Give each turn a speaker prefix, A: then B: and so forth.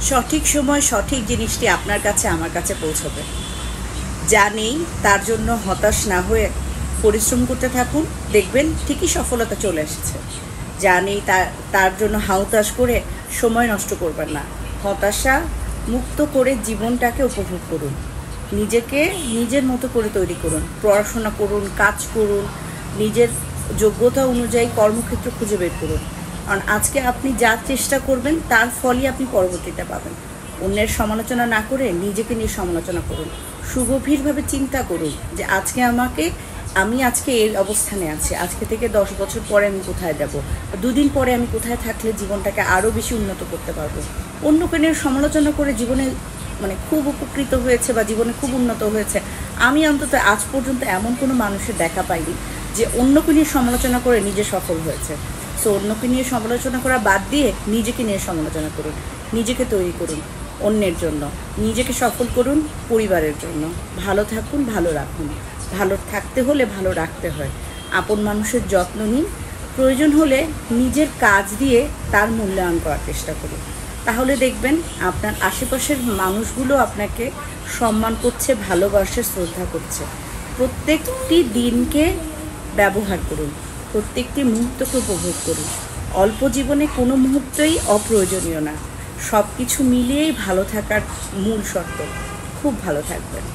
A: সঠিক সময় সঠিক জিনিসটি আপনার কাছে আমার কাছে পৌঁছবে। যা নেই তার জন্য হতাশ না হয়ে পরিশ্রম করতে থাকুন, দেখবেন ঠিকই সফলতা চলে এসেছে। যা নেই তার জন্য হাউতাশ করে সময় নষ্ট করবেন না। হতাশা মুক্ত করে জীবনটাকে উপভোগ করুন। নিজেকে নিজের মতো করে তৈরি করুন, পড়াশোনা করুন, কাজ করুন, নিজের যোগ্যতা অনুযায়ী কর্মক্ষেত্র খুঁজে বের করুন। কারণ আজকে আপনি যা চেষ্টা করবেন তার ফলই আপনি পরবর্তীতে পাবেন। অন্যের সমালোচনা না করে নিজেকে নিয়ে সমালোচনা করুন। সুগভীরভাবে চিন্তা করুন যে আমি আজকে এই অবস্থানে আছি, আজকে থেকে 10 বছর পরে আমি কোথায় যাব, 2 দিন পরে আমি কোথায় থাকলে জীবনটাকে আরও বেশি উন্নত করতে পারবো। অন্য কেউ সমালোচনা করে জীবনে খুব উপকৃত হয়েছে বা জীবনে খুব উন্নত হয়েছে, আমি অন্তত আজ পর্যন্ত এমন কোনো মানুষের দেখা পাইনি যে অন্যকে নিয়ে সমালোচনা করে নিজে সফল হয়েছে। সো অন্যকে নিয়ে সমালোচনা করা বাদ দিয়ে নিজেকে নিয়ে সমালোচনা করুন, নিজেকে তৈরি করুন অন্যের জন্য, নিজেকে সফল করুন পরিবারের জন্য। ভালো থাকুন, ভালো রাখুন। ভালো থাকতে হলে ভালো রাখতে হয়। আপন মানুষের যত্ন নিন, প্রয়োজন হলে নিজের কাজ দিয়ে তার মূল্যায়ন করার চেষ্টা করুন। তাহলে দেখবেন আপনার আশেপাশের মানুষগুলো আপনাকে সম্মান করছে, ভালোবাসে, শ্রদ্ধা করছে। প্রত্যেকটি দিনকে ব্যবহার করুন, প্রত্যেকটি মুহূর্তকে উপভোগ করুন। অল্প জীবনে কোনো মুহূর্তই অপ্রয়োজনীয় না। সব কিছু মিলিয়েই ভালো থাকার মূল শর্ত। খুব ভালো থাকবেন।